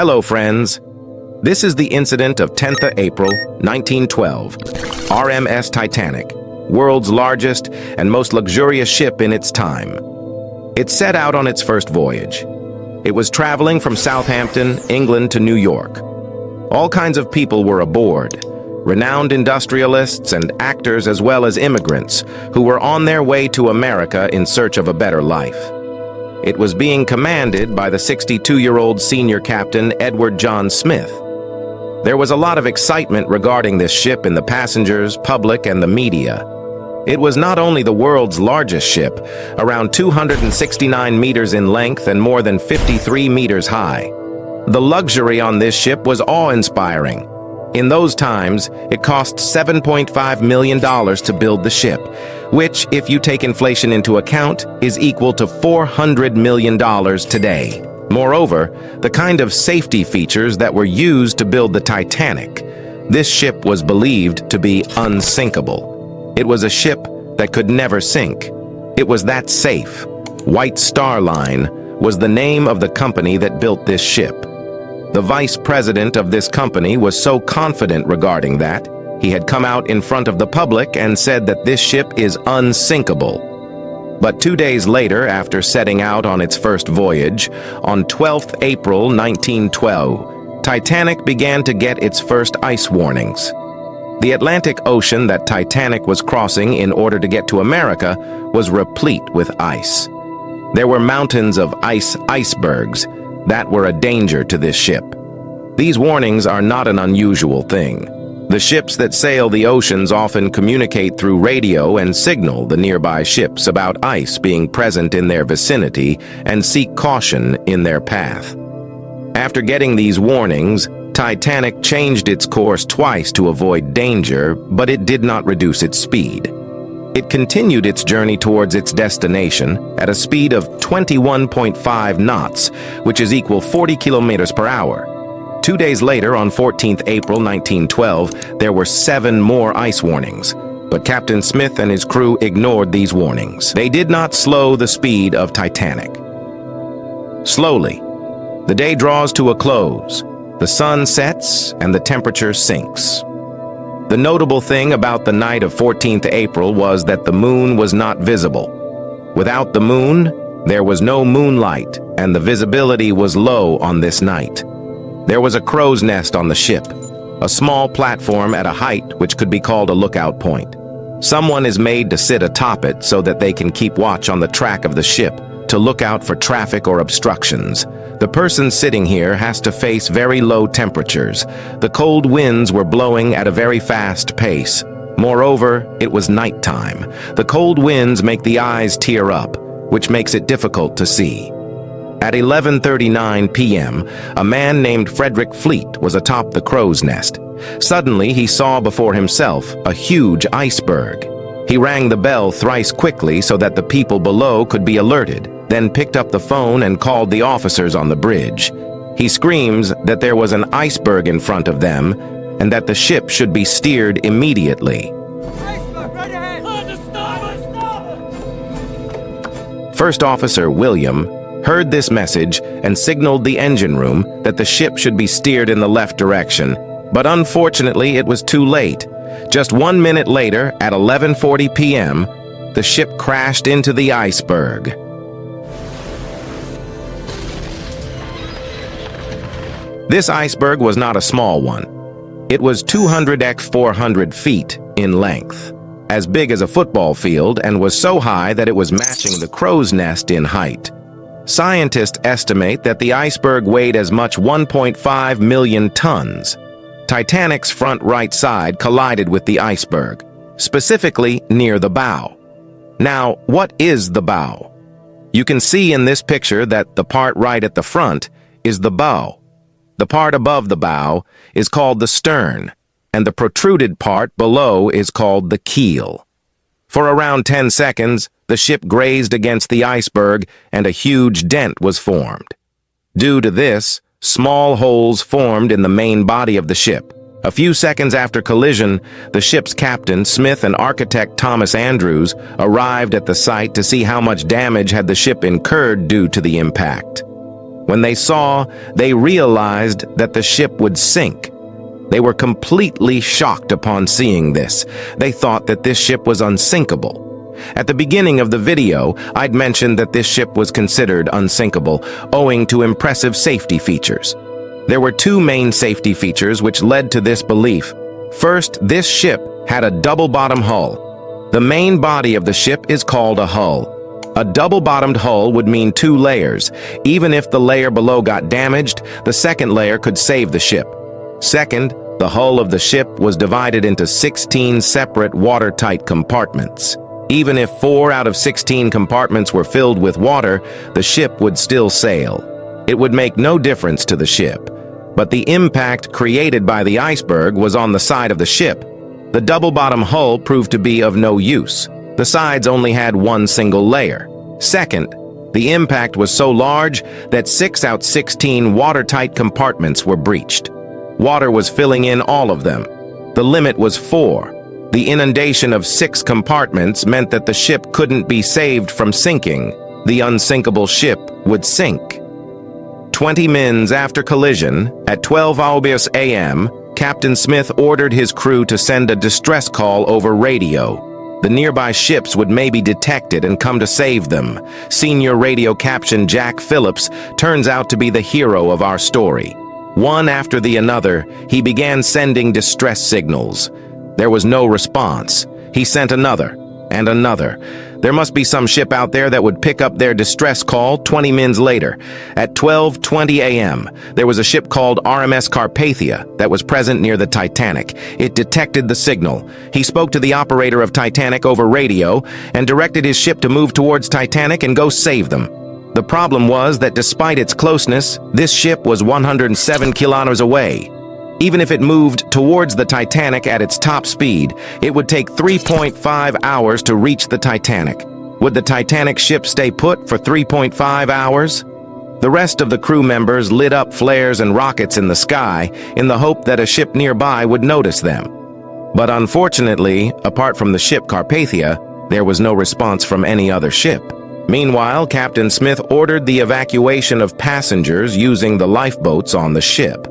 Hello, friends. This is the incident of 10th of April, 1912. RMS Titanic, world's largest and most luxurious ship in its time. It set out on its first voyage. It was traveling from Southampton, England to New York. All kinds of people were aboard, renowned industrialists and actors as well as immigrants who were on their way to America in search of a better life. It was being commanded by the 62-year-old senior captain Edward John Smith. There was a lot of excitement regarding this ship in the passengers, public, and the media. It was not only the world's largest ship, around 269 meters in length and more than 53 meters high. The luxury on this ship was awe-inspiring. In those times, it cost $7.5 million to build the ship, which, if you take inflation into account, is equal to $400 million today. Moreover, the kind of safety features that were used to build the Titanic, this ship was believed to be unsinkable. It was a ship that could never sink. It was that safe. White Star Line was the name of the company that built this ship. The vice president of this company was so confident regarding that, he had come out in front of the public and said that this ship is unsinkable. But 2 days later, after setting out on its first voyage, on 12th April 1912, Titanic began to get its first ice warnings. The Atlantic Ocean that Titanic was crossing in order to get to America was replete with ice. There were mountains of icebergs that were a danger to this ship. These warnings are not an unusual thing. The ships that sail the oceans often communicate through radio and signal the nearby ships about ice being present in their vicinity and seek caution in their path. After getting these warnings, Titanic changed its course twice to avoid danger, but it did not reduce its speed. It continued its journey towards its destination at a speed of 21.5 knots, which is equal 40 kilometers per hour. 2 days later, on 14th April 1912, there were 7 more ice warnings, but Captain Smith and his crew ignored these warnings. They did not slow the speed of Titanic. Slowly, the day draws to a close, the sun sets, and the temperature sinks. The notable thing about the night of 14th April was that the moon was not visible. Without the moon, there was no moonlight, and the visibility was low on this night. There was a crow's nest on the ship, a small platform at a height which could be called a lookout point. Someone is made to sit atop it so that they can keep watch on the track of the ship, to look out for traffic or obstructions. The person sitting here has to face very low temperatures. The cold winds were blowing at a very fast pace. Moreover, it was nighttime. The cold winds make the eyes tear up, which makes it difficult to see. At 11:39 p.m., a man named Frederick Fleet was atop the crow's nest. Suddenly, he saw before himself a huge iceberg. He rang the bell thrice quickly so that the people below could be alerted, then picked up the phone and called the officers on the bridge. He screams that there was an iceberg in front of them and that the ship should be steered immediately. Iceberg, right ahead! Stop! First Officer William heard this message and signaled the engine room that the ship should be steered in the left direction, but unfortunately it was too late. Just 1 minute later, at 11:40 p.m., the ship crashed into the iceberg. This iceberg was not a small one. It was 200 x 400 feet in length, as big as a football field, and was so high that it was matching the crow's nest in height. Scientists estimate that the iceberg weighed as much 1.5 million tons. Titanic's front right side collided with the iceberg, specifically near the bow. Now, what is the bow? You can see in this picture that the part right at the front is the bow. The part above the bow is called the stern, and the protruded part below is called the keel. For around 10 seconds, the ship grazed against the iceberg and a huge dent was formed. Due to this, small holes formed in the main body of the ship. A few seconds after collision, the ship's captain, Smith, and architect Thomas Andrews arrived at the site to see how much damage had the ship incurred due to the impact. When they realized that the ship would sink. They were completely shocked upon seeing this. They thought that this ship was unsinkable. At the beginning of the video, I'd mentioned that this ship was considered unsinkable, owing to impressive safety features. There were two main safety features which led to this belief. First, this ship had a double-bottom hull. The main body of the ship is called a hull. A double-bottomed hull would mean two layers. Even if the layer below got damaged, the second layer could save the ship. Second, the hull of the ship was divided into 16 separate watertight compartments. Even if 4 out of 16 compartments were filled with water, the ship would still sail. It would make no difference to the ship. But the impact created by the iceberg was on the side of the ship. The double-bottom hull proved to be of no use. The sides only had one single layer. Second, the impact was so large that 6 out of 16 watertight compartments were breached. Water was filling in all of them. The limit was 4. The inundation of 6 compartments meant that the ship couldn't be saved from sinking. The unsinkable ship would sink. 20 minutes after collision, at 12:00 a.m., Captain Smith ordered his crew to send a distress call over radio. The nearby ships would maybe detect it and come to save them. Senior radio captain Jack Phillips turns out to be the hero of our story. One after the another, he began sending distress signals. There was no response. He sent another and another. There must be some ship out there that would pick up their distress call 20 minutes later. At 12:20 a.m., there was a ship called RMS Carpathia that was present near the Titanic. It detected the signal. He spoke to the operator of Titanic over radio and directed his ship to move towards Titanic and go save them. The problem was that despite its closeness, this ship was 107 kilometers away. Even if it moved towards the Titanic at its top speed, it would take 3.5 hours to reach the Titanic. Would the Titanic ship stay put for 3.5 hours? The rest of the crew members lit up flares and rockets in the sky in the hope that a ship nearby would notice them. But unfortunately, apart from the ship Carpathia, there was no response from any other ship. Meanwhile, Captain Smith ordered the evacuation of passengers using the lifeboats on the ship.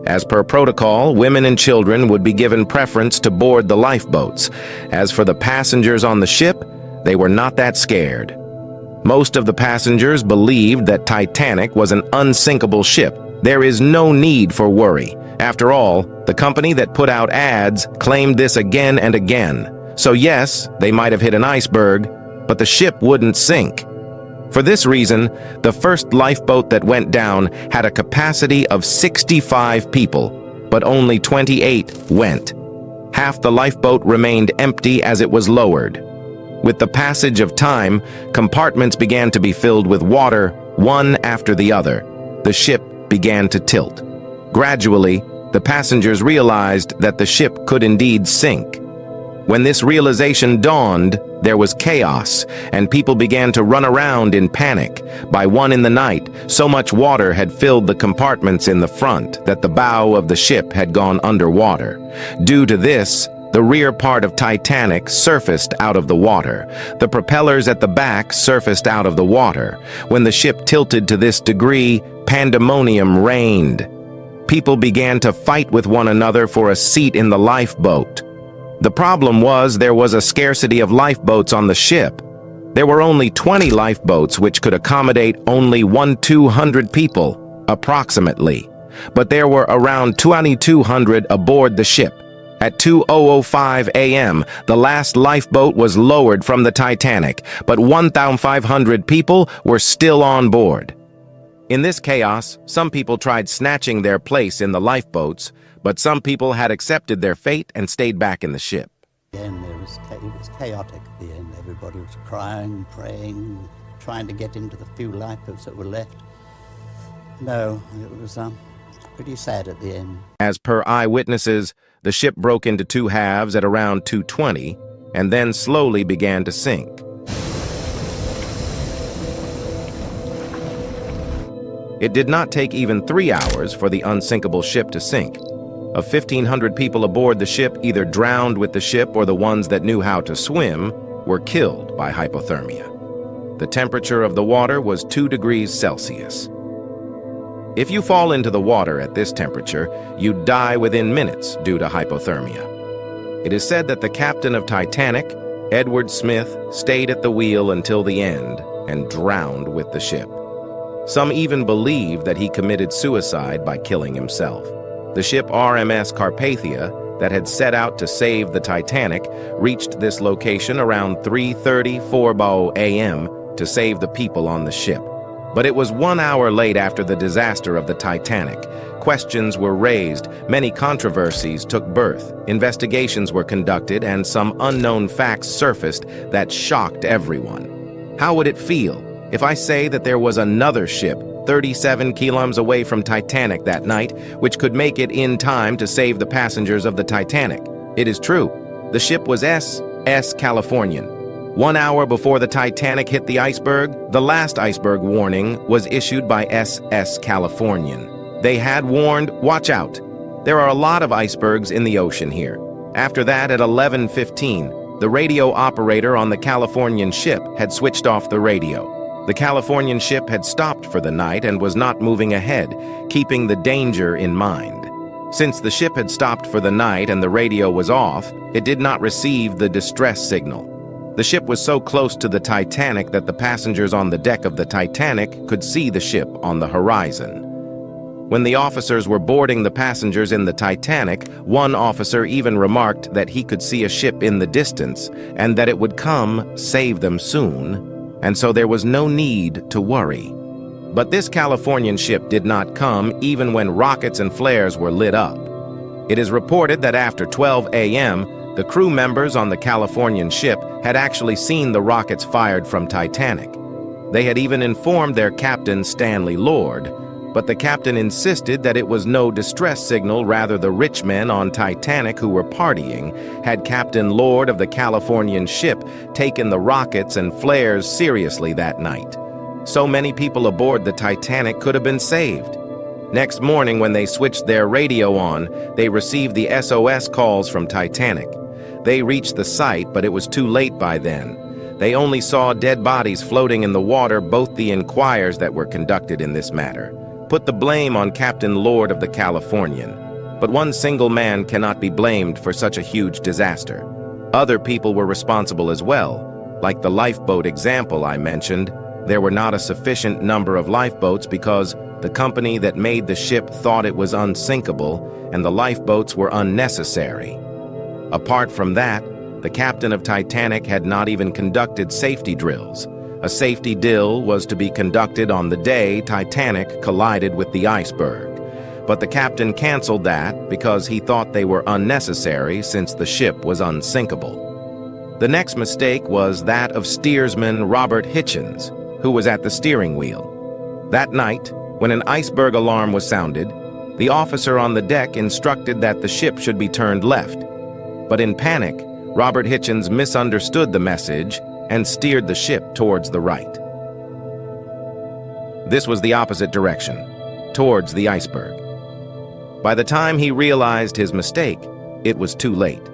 As per protocol, women and children would be given preference to board the lifeboats. As for the passengers on the ship, they were not that scared. Most of the passengers believed that Titanic was an unsinkable ship. There is no need for worry. After all, the company that put out ads claimed this again and again. So yes, they might have hit an iceberg, but the ship wouldn't sink. For this reason, the first lifeboat that went down had a capacity of 65 people, but only 28 went. Half the lifeboat remained empty as it was lowered. With the passage of time, compartments began to be filled with water, one after the other. The ship began to tilt. Gradually, the passengers realized that the ship could indeed sink. When this realization dawned, there was chaos, and people began to run around in panic. By 1 in the night, so much water had filled the compartments in the front that the bow of the ship had gone underwater. Due to this, the rear part of Titanic surfaced out of the water. The propellers at the back surfaced out of the water. When the ship tilted to this degree, pandemonium reigned. People began to fight with one another for a seat in the lifeboat. The problem was there was a scarcity of lifeboats on the ship. There were only 20 lifeboats which could accommodate only 200 people, approximately. But there were around 2,200 aboard the ship. At 2:05 a.m., the last lifeboat was lowered from the Titanic, but 1,500 people were still on board. In this chaos, some people tried snatching their place in the lifeboats, but some people had accepted their fate and stayed back in the ship. Again, it was chaotic at the end. Everybody was crying, praying, trying to get into the few lifeboats that were left. No, it was pretty sad at the end. As per eyewitnesses, the ship broke into two halves at around 2:20 and then slowly began to sink. It did not take even 3 hours for the unsinkable ship to sink. Of 1,500 people aboard the ship either drowned with the ship or the ones that knew how to swim were killed by hypothermia. The temperature of the water was 2 degrees Celsius. If you fall into the water at this temperature, you'd die within minutes due to hypothermia. It is said that the captain of Titanic, Edward Smith, stayed at the wheel until the end and drowned with the ship. Some even believe that he committed suicide by killing himself. The ship RMS Carpathia, that had set out to save the Titanic, reached this location around 3:34 a.m. to save the people on the ship. But it was 1 hour late after the disaster of the Titanic. Questions were raised, many controversies took birth, investigations were conducted, and some unknown facts surfaced that shocked everyone. How would it feel if I say that there was another ship 37 kilometers away from Titanic that night, which could make it in time to save the passengers of the Titanic? It is true. The ship was SS Californian. 1 hour before the Titanic hit the iceberg, the last iceberg warning was issued by SS Californian. They had warned, watch out. There are a lot of icebergs in the ocean here. After that, at 11:15, the radio operator on the Californian ship had switched off the radio. The Californian ship had stopped for the night and was not moving ahead, keeping the danger in mind. Since the ship had stopped for the night and the radio was off, it did not receive the distress signal. The ship was so close to the Titanic that the passengers on the deck of the Titanic could see the ship on the horizon. When the officers were boarding the passengers in the Titanic, one officer even remarked that he could see a ship in the distance and that it would come, save them soon, and so there was no need to worry. But this Californian ship did not come even when rockets and flares were lit up. It is reported that after 12 a.m., the crew members on the Californian ship had actually seen the rockets fired from Titanic. They had even informed their captain, Stanley Lord, but the captain insisted that it was no distress signal, rather the rich men on Titanic who were partying had Captain Lord of the Californian ship taken the rockets and flares seriously that night. So many people aboard the Titanic could have been saved. Next morning, when they switched their radio on, they received the SOS calls from Titanic. They reached the site, but it was too late by then. They only saw dead bodies floating in the water. Both the inquiries that were conducted in this matter put the blame on Captain Lord of the Californian. But one single man cannot be blamed for such a huge disaster. Other people were responsible as well. Like the lifeboat example I mentioned, there were not a sufficient number of lifeboats because the company that made the ship thought it was unsinkable and the lifeboats were unnecessary. Apart from that, the captain of Titanic had not even conducted safety drills. A safety drill was to be conducted on the day Titanic collided with the iceberg, but the captain canceled that because he thought they were unnecessary since the ship was unsinkable. The next mistake was that of steersman Robert Hitchens, who was at the steering wheel. That night, when an iceberg alarm was sounded, the officer on the deck instructed that the ship should be turned left. But in panic, Robert Hitchens misunderstood the message and steered the ship towards the right. This was the opposite direction, towards the iceberg. By the time he realized his mistake, it was too late.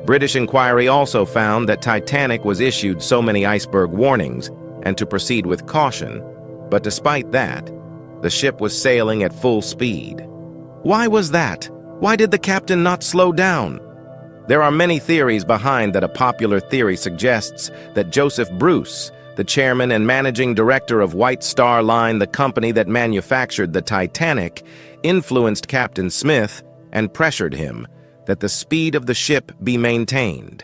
British inquiry also found that Titanic was issued so many iceberg warnings and to proceed with caution, but despite that, the ship was sailing at full speed. Why was that? Why did the captain not slow down? There are many theories behind that. A popular theory suggests that Joseph Bruce, the chairman and managing director of White Star Line, the company that manufactured the Titanic, influenced Captain Smith and pressured him that the speed of the ship be maintained.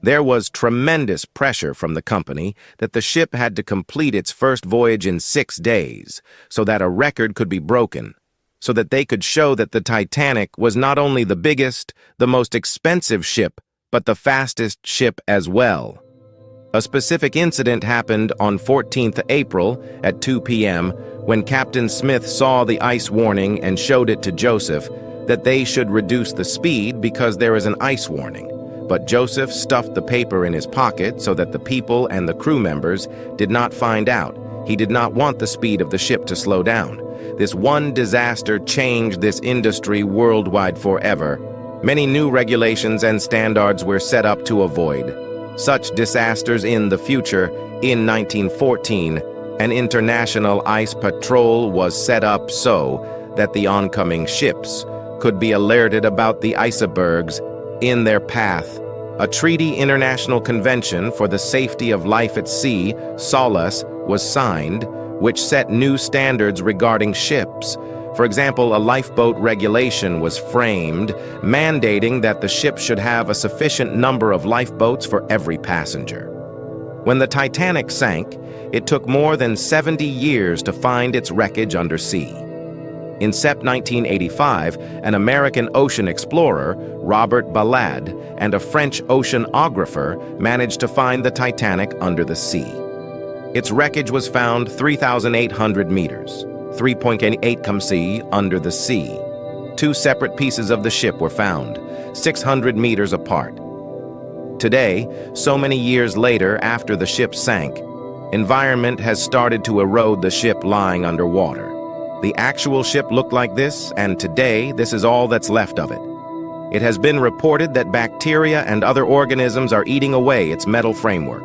There was tremendous pressure from the company that the ship had to complete its first voyage in 6 days so that a record could be broken, so that they could show that the Titanic was not only the biggest, the most expensive ship, but the fastest ship as well. A specific incident happened on 14th April at 2 p.m. when Captain Smith saw the ice warning and showed it to Joseph that they should reduce the speed because there is an ice warning. But Joseph stuffed the paper in his pocket so that the people and the crew members did not find out. He did not want the speed of the ship to slow down. This one disaster changed this industry worldwide forever. Many new regulations and standards were set up to avoid such disasters in the future. In 1914, An international ice patrol was set up so that the oncoming ships could be alerted about the icebergs in their path. A treaty international convention for the safety of life at sea, SOLAS, was signed, which set new standards regarding ships. For example, a lifeboat regulation was framed, mandating that the ship should have a sufficient number of lifeboats for every passenger. When the Titanic sank, it took more than 70 years to find its wreckage under sea. In Sept 1985, an American ocean explorer, Robert Ballade, and a French oceanographer managed to find the Titanic under the sea. Its wreckage was found 3,800 meters, 3.8 km under the sea. Two separate pieces of the ship were found, 600 meters apart. Today, so many years later after the ship sank, environment has started to erode the ship lying underwater. The actual ship looked like this, and today this is all that's left of it. It has been reported that bacteria and other organisms are eating away its metal framework.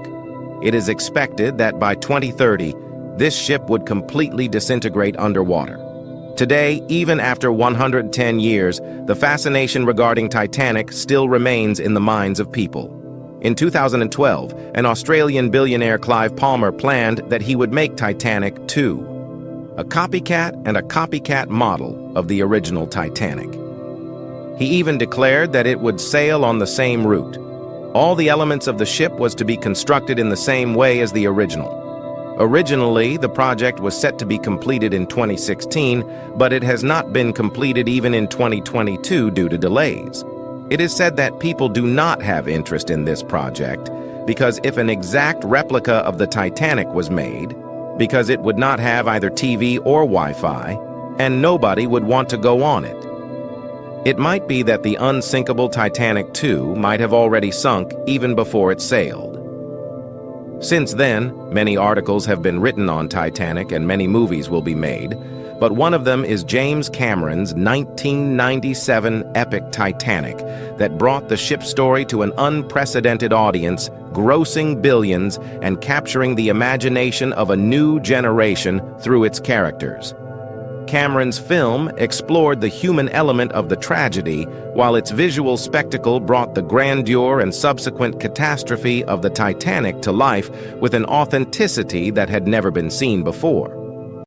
It is expected that by 2030, this ship would completely disintegrate underwater. Today, even after 110 years, the fascination regarding Titanic still remains in the minds of people. In 2012, an Australian billionaire Clive Palmer planned that he would make Titanic 2. A copycat and a copycat model of the original Titanic. He even declared that it would sail on the same route. All the elements of the ship was to be constructed in the same way as the original. Originally, the project was set to be completed in 2016, but it has not been completed even in 2022 due to delays. It is said that people do not have interest in this project because if an exact replica of the Titanic was made, because it would not have either TV or Wi-Fi, and nobody would want to go on it. It might be that the unsinkable Titanic 2 might have already sunk even before it sailed. Since then, many articles have been written on Titanic and many movies will be made, but one of them is James Cameron's 1997 epic Titanic that brought the ship's story to an unprecedented audience, grossing billions and capturing the imagination of a new generation through its characters. Cameron's film explored the human element of the tragedy, while its visual spectacle brought the grandeur and subsequent catastrophe of the Titanic to life with an authenticity that had never been seen before.